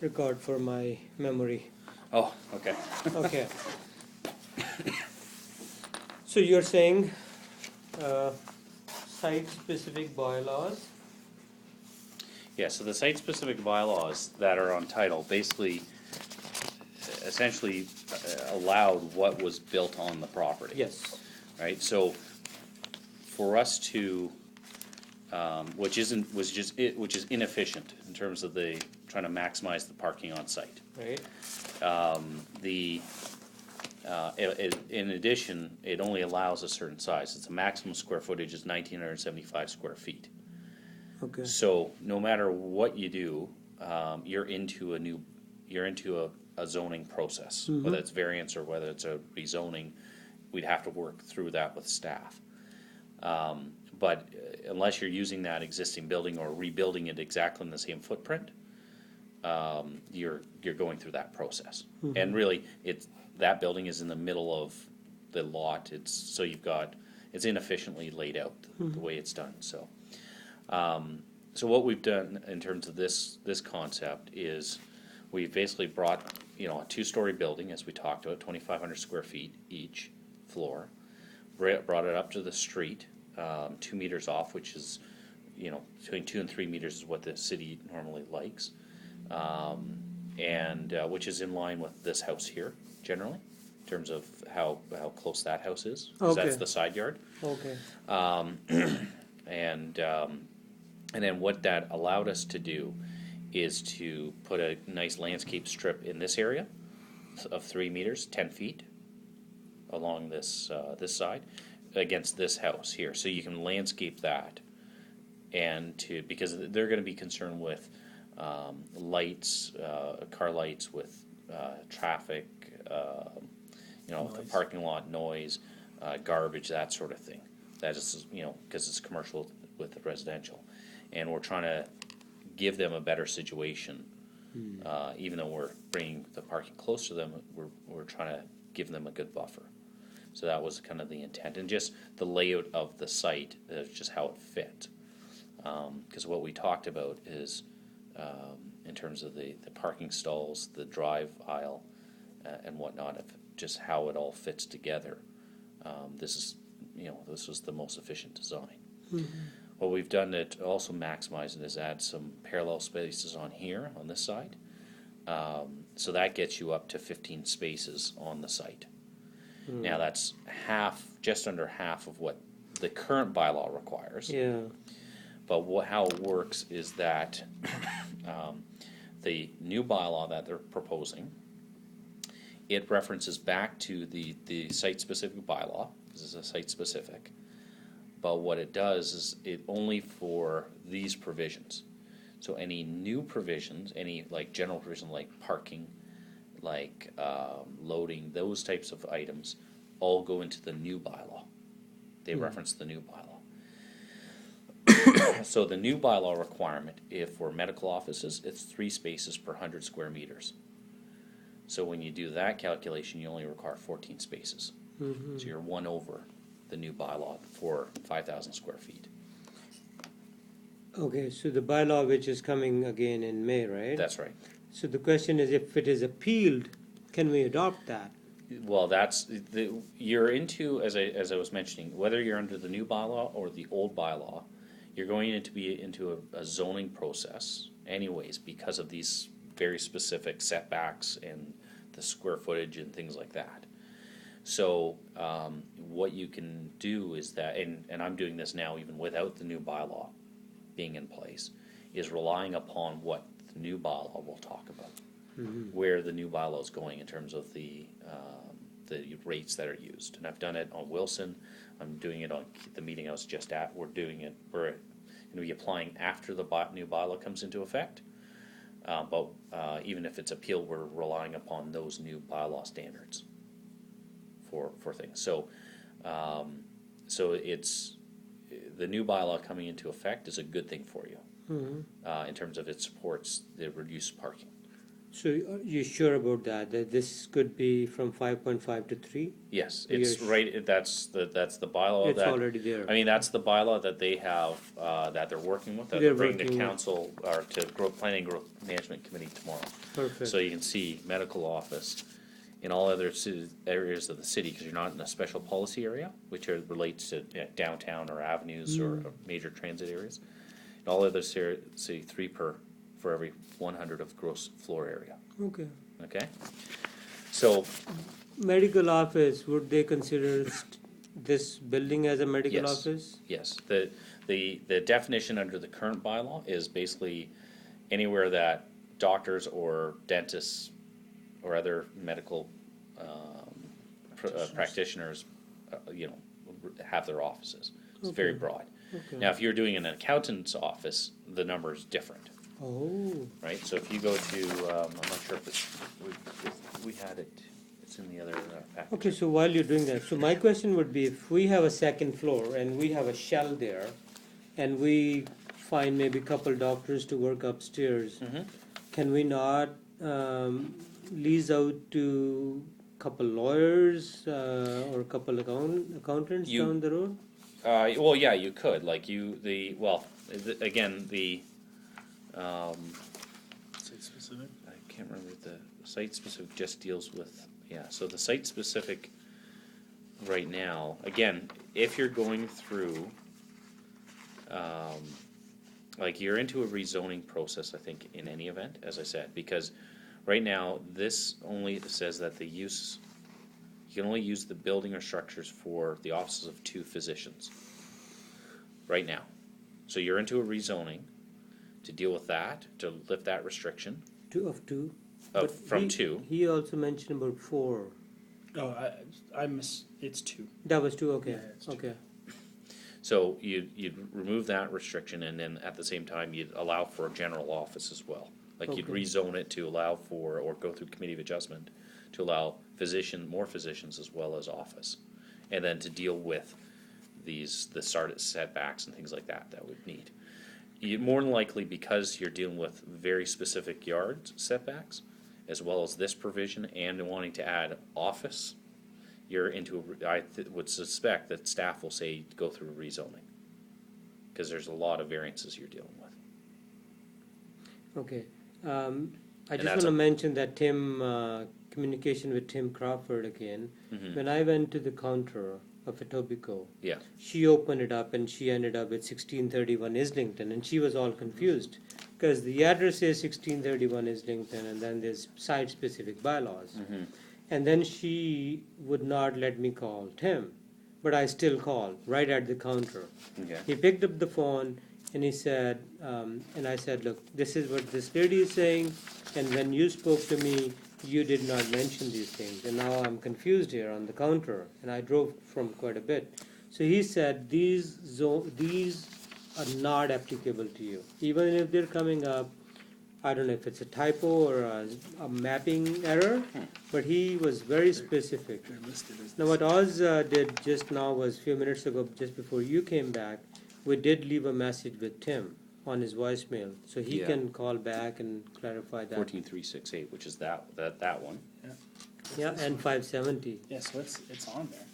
record for my memory. Oh, okay. Okay. So you're saying site-specific bylaws? Yeah, so the site-specific bylaws that are on title basically, essentially allowed what was built on the property. Yes. Right, so for us to, which is inefficient in terms of the, trying to maximize the parking on site. Right. In addition, it only allows a certain size. It's a maximum square footage is 1,975 square feet. Okay. So no matter what you do, you're into a zoning process, whether it's variance or whether it's a rezoning. We'd have to work through that with staff. But unless you're using that existing building or rebuilding it exactly in the same footprint, you're going through that process. And really, that building is in the middle of the lot. It's inefficiently laid out the way it's done. So what we've done in terms of this concept is we've basically brought a two-story building, as we talked about, 2,500 square feet each floor, brought it up to the street, 2 meters off, which is between 2 and 3 meters is what the city normally likes, and which is in line with this house here generally in terms of how close that house is, because that's the side yard. Okay. And then what that allowed us to do is to put a nice landscape strip in this area of 3 meters, 10 feet along this side against this house here. So you can landscape that, and because they're going to be concerned with lights, car lights, with traffic, the parking lot noise, garbage, that sort of thing. That is, because it's commercial with the residential. And we're trying to give them a better situation. Even though we're bringing the parking close to them, we're trying to give them a good buffer. So that was kind of the intent. And just the layout of the site, just how it fit. Because what we talked about is, in terms of the parking stalls, the drive aisle, and whatnot, of just how it all fits together. This was the most efficient design. What we've done to also maximize it is add some parallel spaces on here, on this side. So that gets you up to 15 spaces on the site. Now that's just under half of what the current bylaw requires. Yeah. But how it works is that the new bylaw that they're proposing, it references back to the site-specific bylaw, because it's a site-specific. But what it does is it only for these provisions. So any new provisions, any general provision like parking, loading, those types of items, all go into the new bylaw. They reference the new bylaw. So the new bylaw requirement, if for medical offices, it's 3 spaces per 100 square meters. So when you do that calculation, you only require 14 spaces. So you're one over the new bylaw for 5,000 square feet. Okay, so the bylaw which is coming again in May, right? That's right. So the question is, if it is appealed, can we adopt that? Well, you're into, as I was mentioning, whether you're under the new bylaw or the old bylaw, you're going to be into a zoning process anyways, because of these very specific setbacks and the square footage and things like that. So what you can do is that, and I'm doing this now even without the new bylaw being in place, is relying upon what the new bylaw will talk about, where the new bylaw is going in terms of the rates that are used. And I've done it on Wilson. I'm doing it on the meeting I was just at. We're going to be applying after the new bylaw comes into effect. But even if it's appealed, we're relying upon those new bylaw standards for things. So it's the new bylaw coming into effect is a good thing for you in terms of it supports the reduced parking. So you sure about that, that this could be from 5.5 to 3? Yes, You're it's right, that's the bylaw It's that, already there. I mean, that's the bylaw that they have, that they're working with, that They're they're bringing to working with. council, or to Planning and Growth Management Committee tomorrow. Perfect. So you can see medical office in all other areas of the city, because you're not in a special policy area, which relates to downtown or avenues or major transit areas. In all other city, 3 for every 100 of gross floor area, Okay. okay? So, Medical office, would they consider this building as a medical Yes. office? yes, the definition under the current bylaw is basically anywhere that doctors or dentists or other medical practitioners, have their offices. It's very Okay. broad. Okay. Now, if you're doing an accountant's office, the number is different, Oh, right? So if you go to, I'm not sure if we had it, it's in the other package. okay, so while you're doing that, so my question would be, if we have a second floor and we have a shell there, and we find maybe a couple doctors to work upstairs, Mhm. can we not lease out to couple lawyers or a couple accountants You- down the road? Well, yeah, you could, like again, Site specific? I can't remember the site specific just deals with, so the site specific right now, again, if you're going through, like you're into a rezoning process, I think, in any event, as I said, because right now, this only says that you can only use the building or structures for the offices of 2 physicians, right now. So you're into a rezoning to deal with that, to lift that restriction, Two of two? of, But from he- 2. He also mentioned about 4. Oh, it's 2. That was 2, okay, Yeah, it's 2. okay. So you'd remove that restriction, and then at the same time, you'd allow for a general office as well. Like you'd Okay. rezone it to allow for, or go through committee of adjustment, to allow more physicians as well as office. And then to deal with the start setbacks and things like that would need. You, more than likely, because you're dealing with very specific yard setbacks, as well as this provision, and wanting to add office, you're into, would suspect that staff will say, go through rezoning. Because there's a lot of variances you're dealing with. Okay. I And just that's want to a- mention that communication with Tim Crawford again. Mhm. When I went to the counter of Etobicoke, Yeah, she opened it up and she ended up with 1631 Islington, and she was all confused because the address is 1631 Islington, and then there's site-specific bylaws. Mhm. And then she would not let me call Tim, but I still called right at the counter. okay. He picked up the phone and he said, and I said, look, this is what this lady is saying, and when you spoke to me, you did not mention these things, and now I'm confused here on the counter, and I drove from quite a bit. So he said, these are not applicable to you, even if they're coming up. I don't know if it's a typo or a mapping error, but he was very specific. They're listed as Now, what Oz did just now was a few minutes ago, just before you came back, we did leave a message with Tim on his voicemail, so he Yeah. can call back and clarify that. 14368, which is that one. Yeah, and 570. Yeah, so it's on there.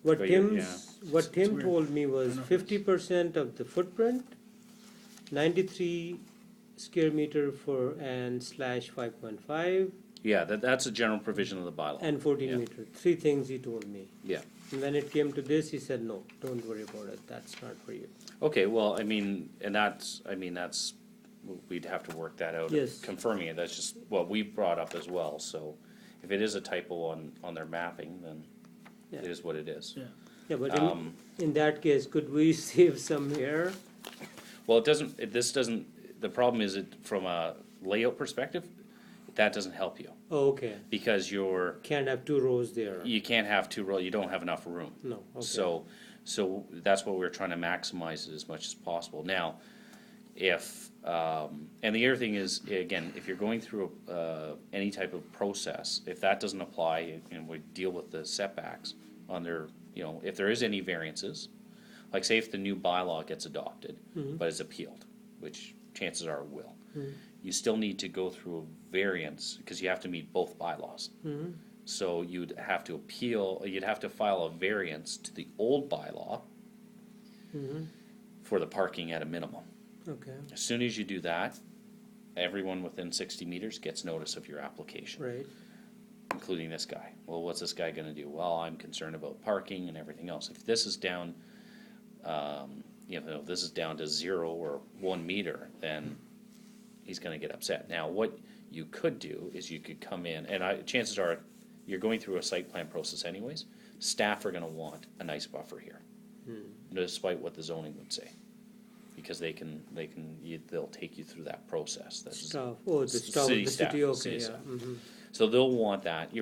What But you- what It's Tim weird. told me was I don't know if 50% of the footprint, 93 square meter and slash 5.5, Yeah, that's a general provision of the bylaw. and 14 Yeah. meter. 3 things he told me. Yeah. And when it came to this, he said, no, don't worry about it. That's not for you. Okay, well, that's, we'd have to work that out. Yes. Confirming it, that's just what we brought up as well, so if it is a typo on their mapping, then Yeah. it is what it is. Yeah. Yeah, but Um, in that case, could we save some here? Well, the problem is from a layout perspective, that doesn't help you, Oh, okay. because Can't have 2 rows there. you can't have 2 rows, you don't have enough room. No, okay. So that's what we're trying to maximize it as much as possible. Now, and the other thing is, again, if you're going through any type of process, if that doesn't apply, and we deal with the setbacks on their, if there is any variances, like say if the new bylaw gets adopted, Mhm. but is appealed, which chances are it will. Mhm. You still need to go through a variance, because you have to meet both bylaws. Mhm. So you'd have to you'd have to file a variance to the old bylaw Mhm. for the parking at a minimum. Okay, As soon as you do that, everyone within 60 meters gets notice of your application, right, including this guy. Well, what's this guy gonna do? Well, I'm concerned about parking and everything else. If this is down, if this is down to 0 or 1 meter, then he's gonna get upset. Now, what you could do is you could come in, and chances are, you're going through a site plan process anyways, staff are gonna want a nice buffer here, despite what the zoning would say. Because they'll take you through that process. That's staff, oh, the s- staff, city the staff, city, okay, city yeah, staff. mhm. So they'll want that. The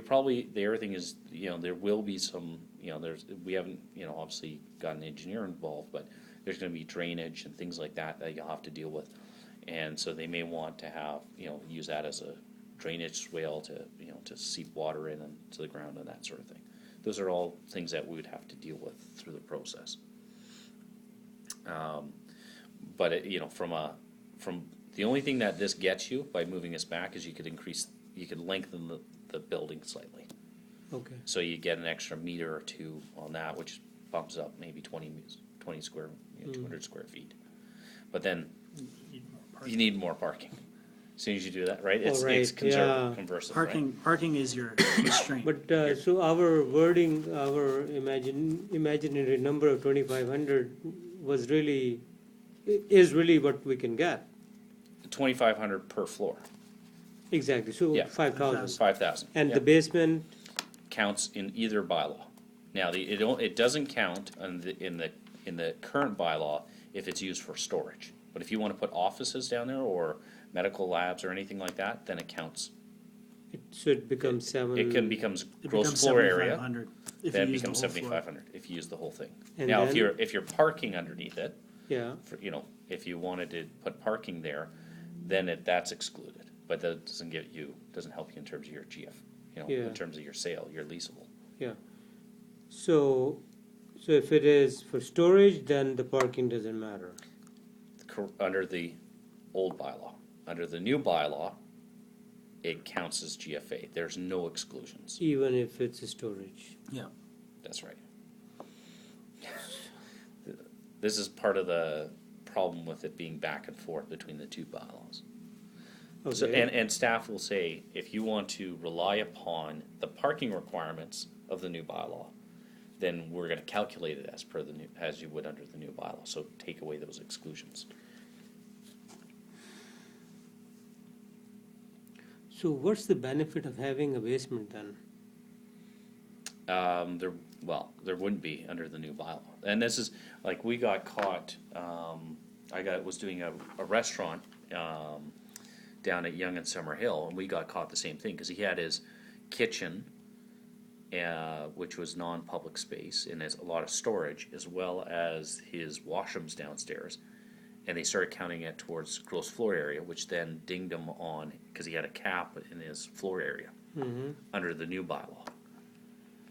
other thing is, there will be some, we haven't, obviously got an engineer involved, but there's gonna be drainage and things like that you'll have to deal with. And so they may want to have, use that as a drainage swale to seep water in and to the ground and that sort of thing. Those are all things that we would have to deal with through the process. But from the only thing that this gets you by moving this back is you could lengthen the building slightly. Okay, So you get an extra meter or two on that, which bumps up maybe 20 square, 200 square feet. But then you need more parking. As soon as you do that, right? It's right, yeah. conversive, right? Parking is your constraint. but, so our wording, our imaginary number of 2,500 was really, is really what we can get, 2,500 per floor, exactly, so Yeah. 5,000. 5,000. And Yeah. the basement, Counts in either bylaw. Now, it doesn't count in the current bylaw if it's used for storage. But if you want to put offices down there or medical labs or anything like that, then it counts. so it becomes 7. It becomes It gross becomes floor area, 7,500 if then you it use the becomes whole floor. 7,500 if you use the whole thing. And Now, then- if you're parking underneath it, Yeah, if you wanted to put parking there, then that's excluded. But that doesn't help you in terms of your GF, Yeah. in terms of your sale, your leasable. yeah. So if it is for storage, then the parking doesn't matter. Under the old bylaw. Under the new bylaw, it counts as GFA. There's no exclusions. Even if it's a storage. Yeah. That's right. This is part of the problem with it being back and forth between the two bylaws. So, Okay. and staff will say, if you want to rely upon the parking requirements of the new bylaw, then we're gonna calculate it as you would under the new bylaw, so take away those exclusions. So what's the benefit of having a basement then? There wouldn't be under the new bylaw. And this is, like, we got caught, was doing a restaurant, down at Yonge and Summer Hill, and we got caught the same thing, cause he had his kitchen, which was non-public space, and there's a lot of storage, as well as his washrooms downstairs. And they started counting it towards gross floor area, which then dinged him on, cause he had a cap in his floor area, under the new bylaw.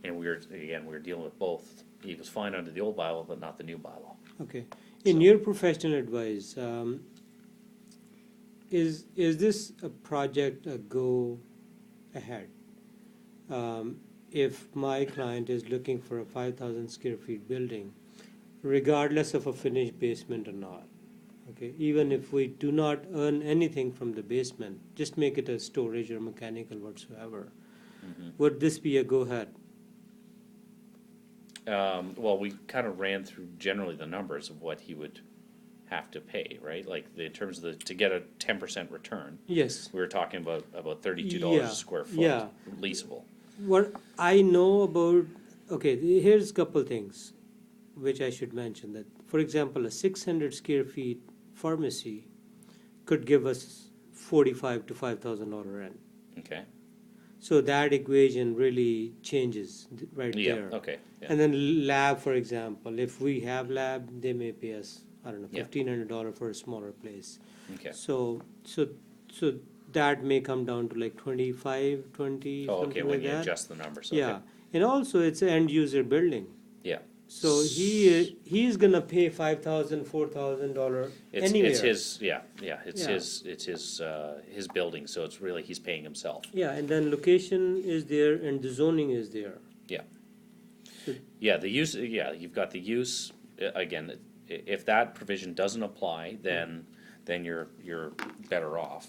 And we were dealing with both. He was fine under the old bylaw, but not the new bylaw. Okay. In your professional advice, is this a project a go ahead? If my client is looking for a 5,000 square feet building, regardless of a finished basement or not, okay, even if we do not earn anything from the basement, just make it a storage or mechanical whatsoever, would this be a go ahead? Well, we kind of ran through generally the numbers of what he would have to pay, right? Like, in terms of to get a 10% return, Yes. we were talking about $32 Yeah, a square foot, yeah. leasable. What I know about, okay, here's a couple things which I should mention. That, for example, a 600 square feet pharmacy could give us $45,000 to $5,000 rent. Okay. So that equation really changes right Yeah. there. Okay. Yeah. And then lab, for example, if we have lab, they may pay us, I don't know, Yeah. $1,500 for a smaller place. Okay. So that may come down to like 25, 20, Oh, something okay. like When you that. adjust the numbers. Okay. Yeah, and also it's an end user building. Yeah. So he's gonna pay $5,000, $4,000 anywhere. It's his, yeah, it's Yeah. his building, so it's really, he's paying himself. Yeah, and then location is there and the zoning is there. Yeah. So- Yeah, the use, yeah, you've got the use, again, if that provision doesn't apply, then you're better off.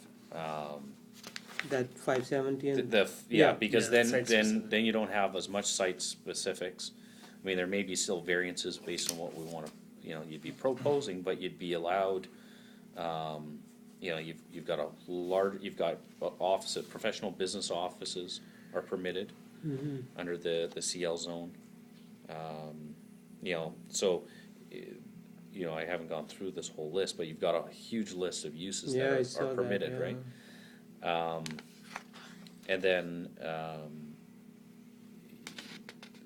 That 570 and. Yeah, because Yeah, then, site specific. then you don't have as much site specifics. I mean, there may be still variances based on what we wanna, you'd be proposing, but you'd be allowed, you've got you've got professional business offices are permitted under the CL zone. So, I haven't gone through this whole list, but you've got a huge list of uses Yeah, I that saw are that, permitted, yeah. right? And then,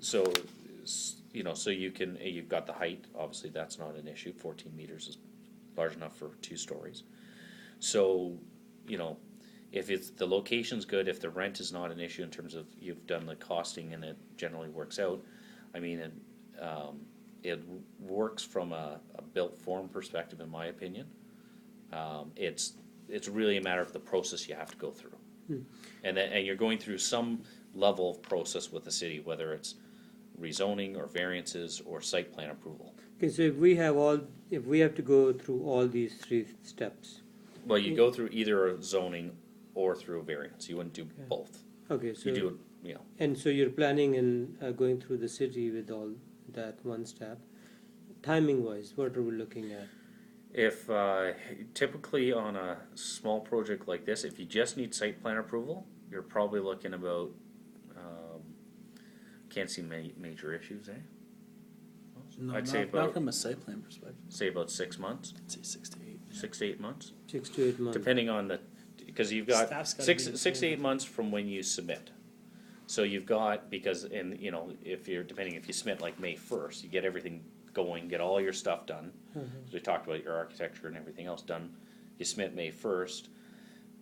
so you can, you've got the height, obviously that's not an issue, 14 meters is large enough for 2 stories. So, if the location's good, if the rent is not an issue in terms of you've done the costing and it generally works out, I mean, it works from a built form perspective, in my opinion. It's really a matter of the process you have to go through. And you're going through some level of process with the city, whether it's rezoning or variances or site plan approval. Okay, so if we have to go through all these 3 steps. Well, you go through either a zoning or through a variance. You wouldn't do Okay. both. Okay, so. You do it, And so you're planning in going through the city with all that one step. Timing wise, what are we looking at? If typically on a small project like this, if you just need site plan approval, you're probably looking about, can't see many major issues, eh? No, I'd say not about, from a site plan perspective. say about 6 months, I'd say 6 to 8. 6 to 8 months, 6 to 8 months. depending on because you've got Staff's gotta six be in to favor. 8 months from when you submit. So you've got, because if you submit like May 1st, you get everything going, get all your stuff done. As we talked about, your architecture and everything else done. You submit May 1st,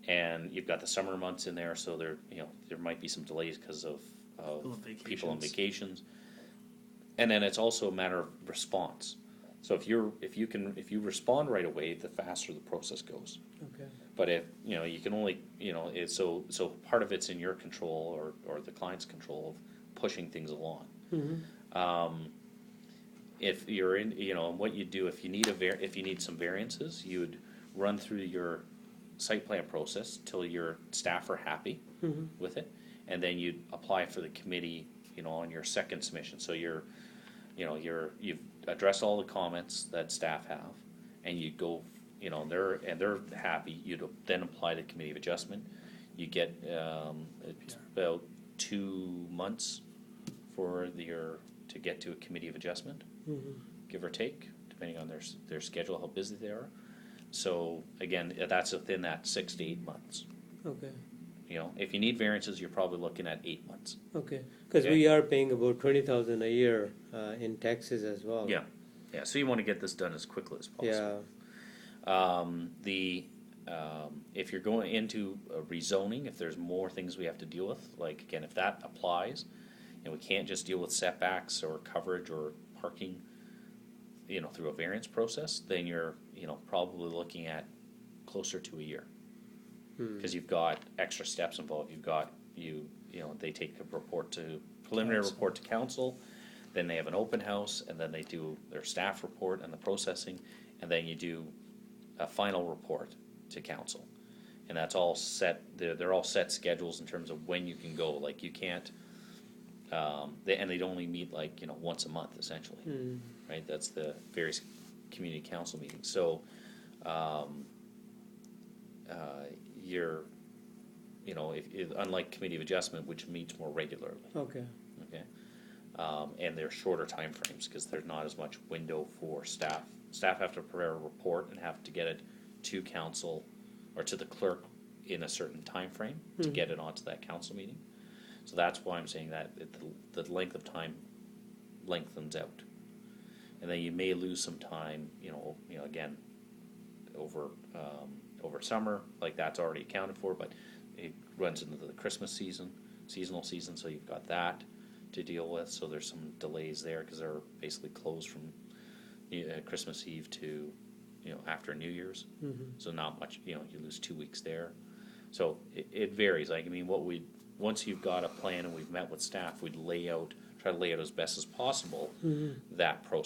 and you've got the summer months in there, so there might be some delays because of people on vacations. And then it's also a matter of response. So if you respond right away, the faster the process goes. Okay. But if, you can only, so part of it's in your control or the client's control of pushing things along. If you're in, what you do, if you need some variances, you would run through your site plan process till your staff are happy with it, and then you'd apply for the committee, on your second submission. So you've addressed all the comments that staff have, and you go, they're happy. You'd then apply the committee of adjustment. You get it's about 2 months to get to a committee of adjustment, give or take, depending on their schedule, how busy they are. So again, that's within that 6 to 8 months. Okay. If you need variances, you're probably looking at 8 months. Okay. Because Okay. we are paying about 20,000 a year in taxes as well. Yeah. So you want to get this done as quickly as possible. Yeah. If you're going into rezoning, if there's more things we have to deal with, like again, if that applies, and we can't just deal with setbacks or coverage or parking, through a variance process, then you're, probably looking at closer to a year. Because you've got extra steps involved. You've got, they take a preliminary report to council, then they have an open house, and then they do their staff report and the processing, and then you do a final report to council. And that's all set, they're all set schedules in terms of when you can go, like you can't, they'd only meet like, once a month essentially, right? That's the various community council meetings. So, you're, unlike committee of adjustment, which meets more regularly, Okay. okay? And they're shorter timeframes, because there's not as much window for staff. Staff have to prepare a report and have to get it to council, or to the clerk in a certain time frame to get it onto that council meeting. So that's why I'm saying that the length of time lengthens out. And then you may lose some time, again, over summer, like that's already accounted for, but it runs into the Christmas seasonal season, so you've got that to deal with, so there's some delays there, because they're basically closed from Christmas Eve to, after New Year's. So not much, you lose 2 weeks there. So it varies, like, I mean, once you've got a plan and we've met with staff, try to lay out as best as possible that process.